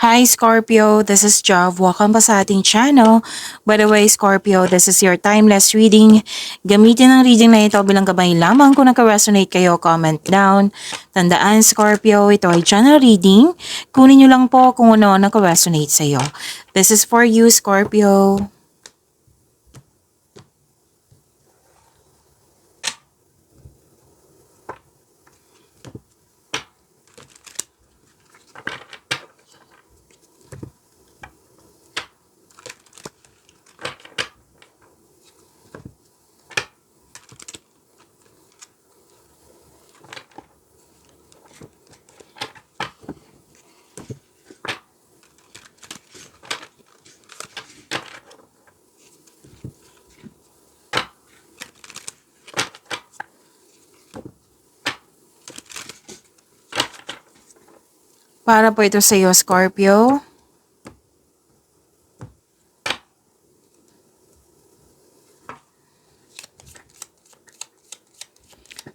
Hi Scorpio, this is Jov. Welcome pa sa ating channel. By the way, Scorpio, this is your timeless reading. Gamitin ang reading na ito bilang gabay lamang. Kung naka-resonate kayo, comment down. Tandaan, Scorpio, ito ay channel reading. Kunin nyo lang po kung ano naka-resonate sa iyo. This is for you, Scorpio. Para po ito sa iyo, Scorpio.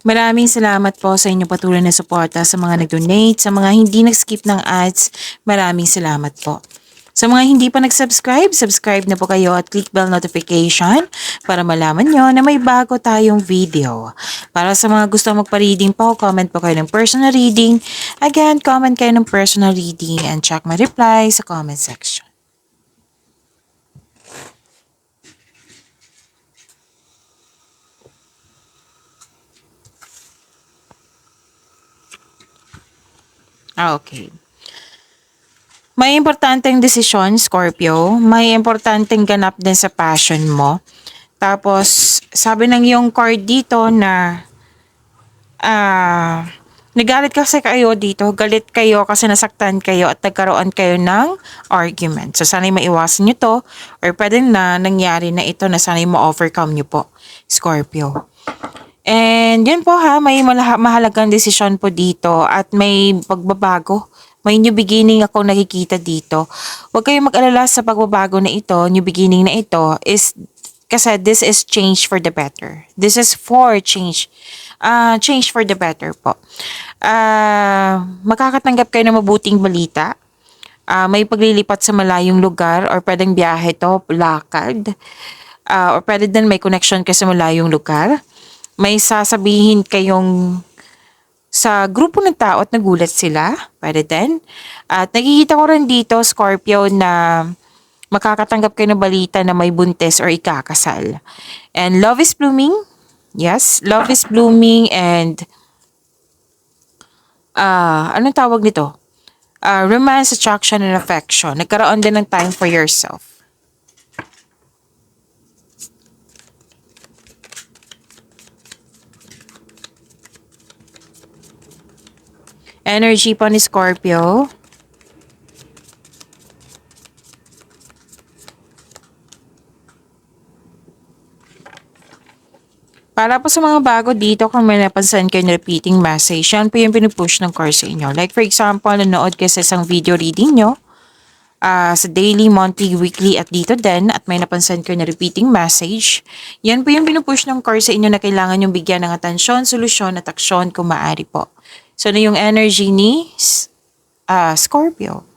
Maraming salamat po sa inyong patuloy na suporta sa mga nag-donate, sa mga hindi nag-skip ng ads. Maraming salamat po. Sa mga hindi pa nag-subscribe, subscribe na po kayo at click bell notification para malaman nyo na may bago tayong video. Para sa mga gusto magpa-reading po, comment po kayo ng personal reading. Again, comment kayo ng personal reading and check my reply sa comment section. Okay. May importanteng desisyon, Scorpio. May importanteng ganap din sa passion mo. Tapos, sabi ng iyong card dito na nagalit kasi kayo dito. Galit kayo kasi nasaktan kayo at nagkaroon kayo ng argument. So, sana'y maiwasan nyo to or pwede na nangyari na ito na sana'y ma-overcome nyo po, Scorpio. And yun po ha, may mahalagang desisyon po dito at may pagbabago. May new beginning akong nakikita dito. Huwag kayong mag-alala sa pagbabago na ito, new beginning na ito is kasi this is change for the better. This is for change. Change for the better po. Makakatanggap kayo ng mabuting balita. May paglilipat sa malayong lugar or pwedeng biyahe to, lakad. Or pwede din may connection kayo sa malayong lugar. May sasabihin kayong sa grupo ng tao at nagulat sila. Pwede din. At nakikita ko rin dito, Scorpio, na makakatanggap kayo ng balita na may buntis or ikakasal. And love is blooming. Yes, love is blooming and anong tawag nito? Romance, attraction, and affection. Nagkaroon din ng time for yourself. Energy po ni Scorpio. Para po sa mga bago dito, kung may napansin kayo na repeating message, yan po yung pinupush ng card sa inyo. Like for example, nanood kayo sa isang video reading nyo, sa daily, monthly, weekly at dito din, at may napansin kayo na repeating message, yan po yung pinupush ng card sa inyo na kailangan yung bigyan ng atensyon, solusyon at aksyon kung maaari po. So, na yung energy ni Scorpio.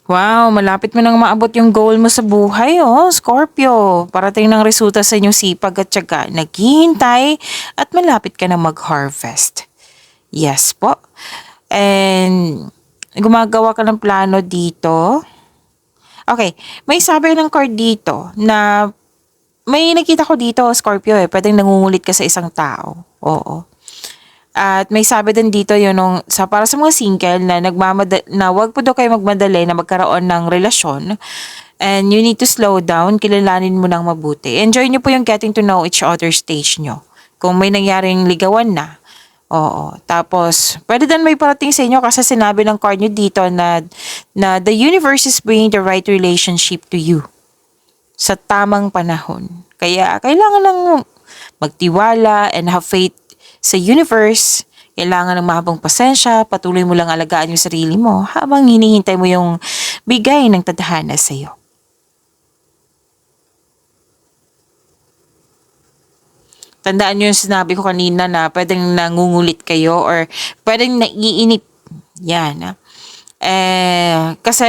Wow, malapit mo nang maabot yung goal mo sa buhay, oh, Scorpio. Parating ng resulta sa inyong sipag at tiyaga. Naghihintay at malapit ka na mag-harvest. Yes po. And gumagawa ka ng plano dito. Okay, may sabi ng card dito na may nakita ko dito, Scorpio, pwedeng nangungulit ka sa isang tao. Oo. At may sabi din dito yun para sa mga single na na wag po daw kayo magmadali na magkaroon ng relasyon. And you need to slow down, kilalanin mo ng mabuti. Enjoy nyo po yung getting to know each other stage nyo. Kung may nangyaring ligawan na. Oo. Tapos, pwede din may parating sa inyo kasi sinabi ng card nyo dito na the universe is bringing the right relationship to you sa tamang panahon. Kaya, kailangan lang magtiwala and have faith sa universe. Kailangan ng mahabang pasensya, patuloy mo lang alagaan yung sarili mo habang hinihintay mo yung bigay ng tadhana sa iyo. Tandaan nyo yung sinabi ko kanina na pwedeng nangungulit kayo or pwedeng naiinip. Yan. Kasi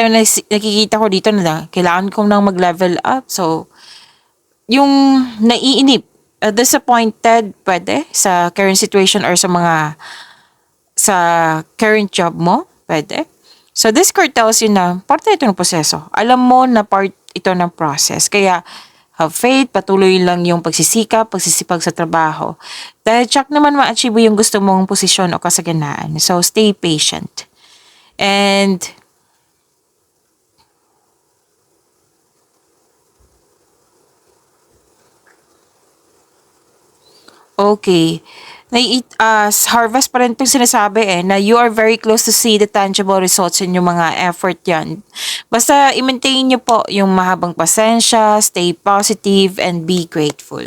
nakikita ko dito na kailangan kong nang mag-level up. So, yung naiinip, disappointed, pwede sa current situation or sa current job mo, pwede. So, this card tells you na parte ito ng proseso. Alam mo na part ito ng process. Kaya, have faith, patuloy lang yung pagsisikap, pagsisipag sa trabaho. Dahil check naman ma-achieve yung gusto mong posisyon o kasaganaan. So, stay patient. And, okay. Harvest pa rin itong sinasabi na you are very close to see the tangible results in yung mga effort yan. Basta i-maintain nyo po yung mahabang pasensya, stay positive, and be grateful.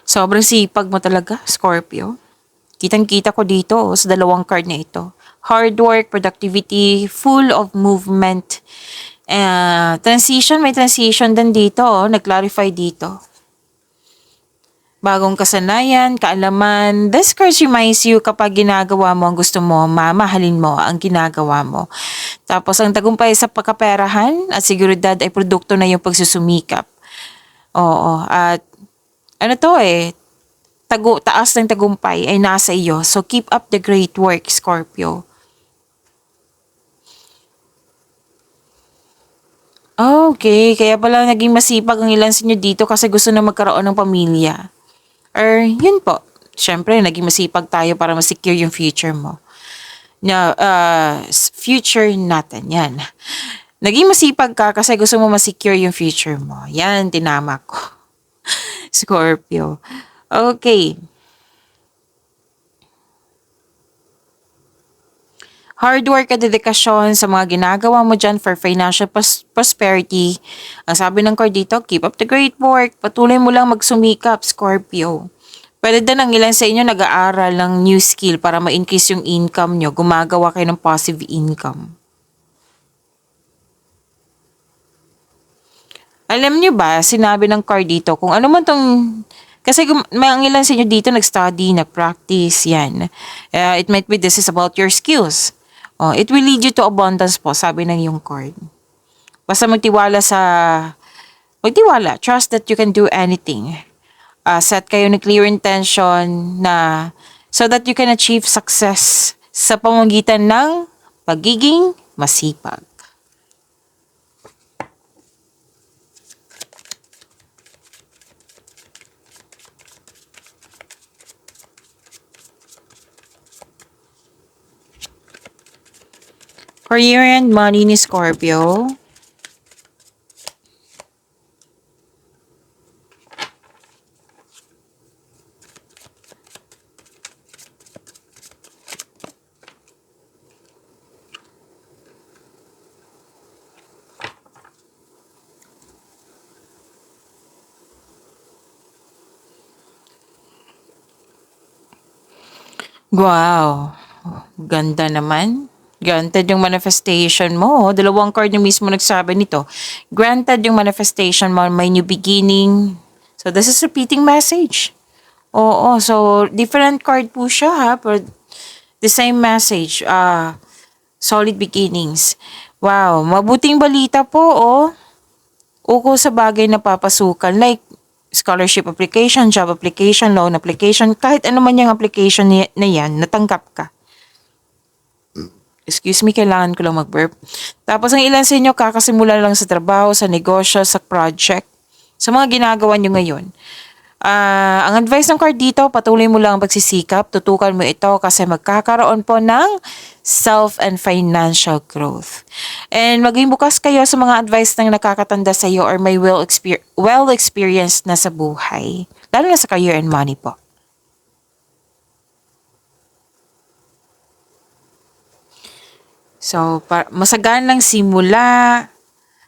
Sobrang sipag mo talaga, Scorpio. Kitang-kita ko dito sa dalawang card na ito. Hard work, productivity, full of movement. May transition din dito. Nag-clarify dito. Bagong kasanayan, kaalaman. This card reminds you kapag ginagawa mo ang gusto mo, mamahalin mo ang ginagawa mo. Tapos ang tagumpay sa pagkaperahan at seguridad ay produkto na yung pagsusumikap. Oo, at ano to taas ng tagumpay ay nasa iyo. So keep up the great work, Scorpio. Okay, kaya pala naging masipag ang ilan sa inyo dito kasi gusto na magkaroon ng pamilya. Or yun po, syempre naging masipag tayo para ma-secure yung future mo. Future natin, yan. Naging masipag ka kasi gusto mo ma-secure yung future mo. Yan, tinama ko. Scorpio. Okay. Hard work at dedikasyon sa mga ginagawa mo dyan for financial prosperity. Ang sabi ng card dito, keep up the great work. Patuloy mo lang magsumikap, Scorpio. Pwede din ang ilan sa inyo nag-aaral ng new skill para ma-increase yung income nyo. Gumagawa kayo ng passive income. Alam nyo ba, sinabi ng card dito, kung ano man tong... Kasi may ang ilan sa inyo dito nag-study, nag-practice, yan. It might be this is about your skills. It will lead you to abundance po, sabi ng yung card. Basta magtiwala, trust that you can do anything. Set kayo ng clear intention na so that you can achieve success sa pamamagitan ng pagiging masipag. Career and money ni Scorpio. Wow. Ganda naman. Granted yung manifestation mo. Dalawang card yung mismo nagsabi nito. Granted yung manifestation mo, may new beginning. So, this is repeating message. Oo, so different card po siya ha, but the same message. Solid beginnings. Wow, mabuting balita po Uko sa bagay na papasukan like scholarship application, job application, loan application, kahit ano man yung application na yan, natanggap ka. Excuse me, kailangan ko lang mag-burp. Tapos ang ilan sa inyo kakasimula lang sa trabaho, sa negosyo, sa project, sa mga ginagawa nyo ngayon. Ang advice ng card dito, patuloy mo lang ang pagsisikap, tutukan mo ito kasi magkakaroon po ng self and financial growth. And maging bukas kayo sa mga advice ng nakakatanda sa iyo or may well-experienced na sa buhay. Lalo na sa career and money po. So, masagaan lang simula.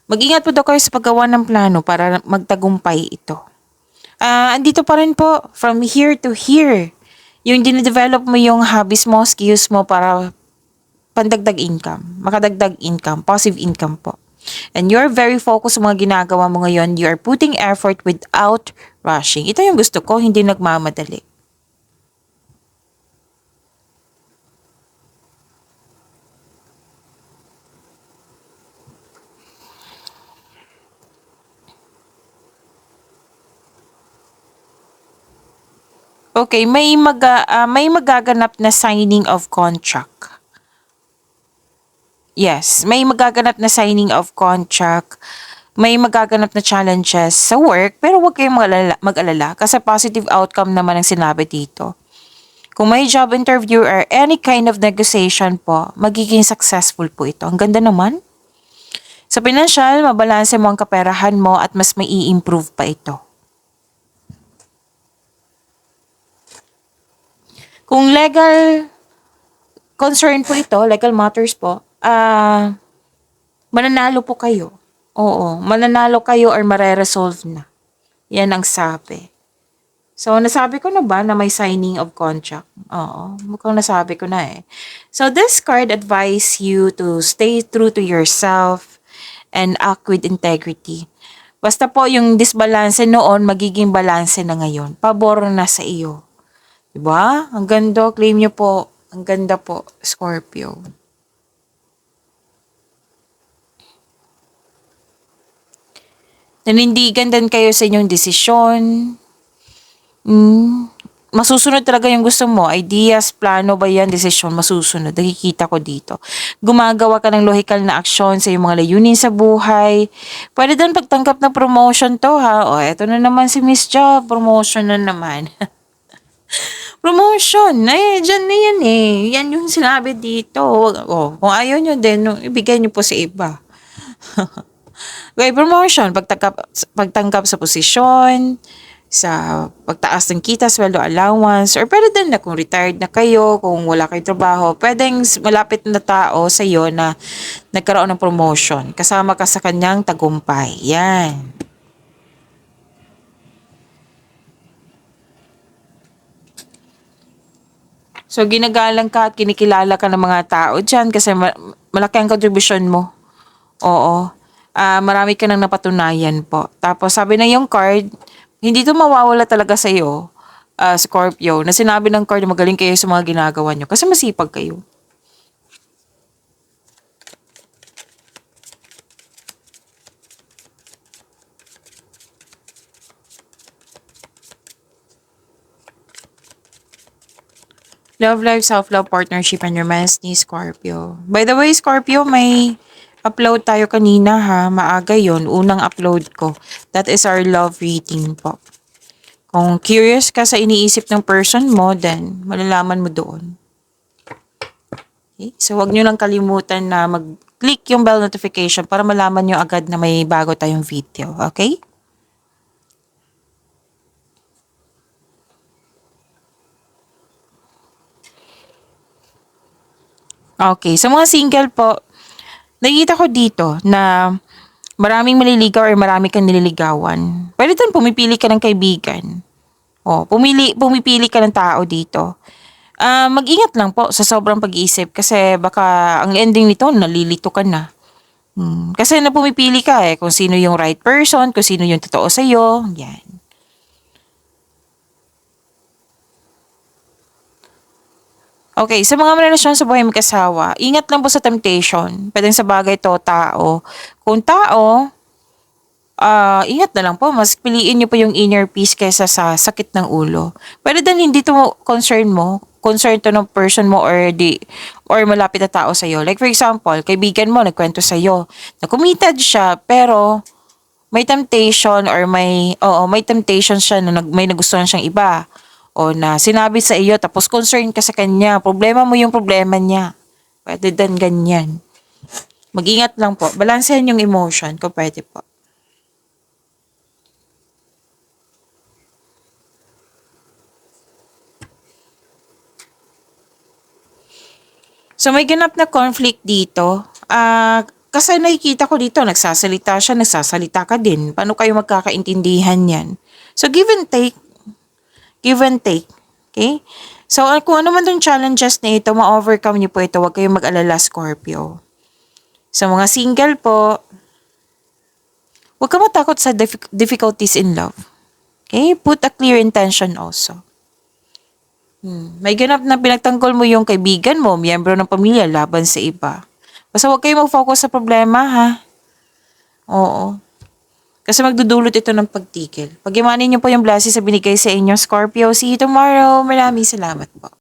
Mag-ingat po daw kayo sa paggawa ng plano para magtagumpay ito. Andito pa rin po, from here to here. Yung dinedevelop mo yung hobbies mo, skills mo para pandagdag income, makadagdag income, passive income po. And you're very focused sa mga ginagawa mo ngayon. You are putting effort without rushing. Ito yung gusto ko, hindi nagmamadali. Okay, may magaganap na signing of contract. Yes, may magaganap na signing of contract. May magaganap na challenges sa work, pero huwag kayong mag-alala kasi positive outcome naman ang sinabi dito. Kung may job interview or any kind of negotiation po, magiging successful po ito. Ang ganda naman. Sa financial, mabalanse mo ang kaperahan mo at mas may i-improve pa ito. Kung legal concern po ito, legal matters po, mananalo po kayo. Oo, mananalo kayo or mare-resolve na. Yan ang sabi. So, nasabi ko na ba na may signing of contract? Oo, mukhang nasabi ko na eh. So, this card advise you to stay true to yourself and act with integrity. Basta po yung disbalance noon, magiging balanse na ngayon. Pabor na sa iyo. Diba? Ang ganda. Claim nyo po. Ang ganda po, Scorpio. Nanindigan din kayo sa inyong desisyon. Masusunod talaga yung gusto mo. Ideas, plano ba yan, desisyon, masusunod. Nakikita ko dito. Gumagawa ka ng logical na aksyon sa iyong mga layunin sa buhay. Pwede din pagtanggap ng promotion to ha. O, eto na naman si Miss Job. Promotion na naman. Promotion. Ay, dyan na yan eh. Yan yung sinabi dito. O, kung ayaw nyo din, ibigay nyo po sa iba. Okay, promotion. Pagtanggap sa posisyon, sa pagtaas ng kita, sweldo, allowance, or pwede din na kung retired na kayo, kung wala kayong trabaho, pwedeng malapit na tao sa iyo na nagkaroon ng promotion. Kasama ka sa kanyang tagumpay. Yan. So, ginagalang ka at kinikilala ka ng mga tao dyan kasi malaki ang contribution mo. Oo. Marami ka nang napatunayan po. Tapos, sabi na yung card, hindi to mawawala talaga sa iyo, Scorpio, na sinabi ng card na magaling kayo sa mga ginagawa nyo kasi masipag kayo. Love life, self-love, partnership, and romance ni Scorpio. By the way, Scorpio, may upload tayo kanina ha. Maaga yon, unang upload ko. That is our love reading po. Kung curious ka sa iniisip ng person mo, then malalaman mo doon. Okay? So, wag nyo lang kalimutan na mag-click yung bell notification para malaman nyo agad na may bago tayong video. Okay? Okay. Sa mga single po, nakikita ko dito na maraming maliligaw or marami kang nililigawan. Pwede din pumipili ka ng kaibigan. O, pumipili ka ng tao dito. Mag-ingat lang po sa sobrang pag-iisip kasi baka ang ending nito, nalilito ka na. Kasi na pumipili ka eh, kung sino yung right person, kung sino yung totoo sa'yo. Yan. Okay, sa mga relasyon sa buhay mag-asawa, ingat lang po sa temptation. Pwedeng sa bagay to, tao. Kung tao, ingat na lang po. Mas piliin niyo po yung inner peace kaysa sa sakit ng ulo. Pwede din hindi to concern mo. Concern to ng person mo or malapit na tao sa'yo. Like for example, kaibigan mo nagkwento sa'yo na committed siya pero may temptation or may temptation siya na may nagustuhan siyang iba. O na sinabi sa iyo tapos concern ka sa kanya. Problema mo yung problema niya. Pwede din ganyan. Mag-ingat lang po. Balansehan yung emotion kung pwede po. So may ganap na conflict dito. Kasi nakikita ko dito, nagsasalita siya, nagsasalita ka din. Paano kayo magkakaintindihan yan? So give and take. Give and take. Okay? So, kung ano man tong challenges na ito, ma-overcome niyo po ito. Huwag kayong mag-alala, Scorpio. Sa mga single po, huwag ka matakot sa difficulties in love. Okay? Put a clear intention also. May ganap na pinagtanggol mo yung kaibigan mo, miyembro ng pamilya, laban sa iba. Basta huwag kayong mag-focus sa problema, ha? Oo. Kasi magdudulot ito ng pagtigil. Pag-imanin niyo po yung blessings sa binigay sa inyo, Scorpio. See you tomorrow. Maraming salamat po.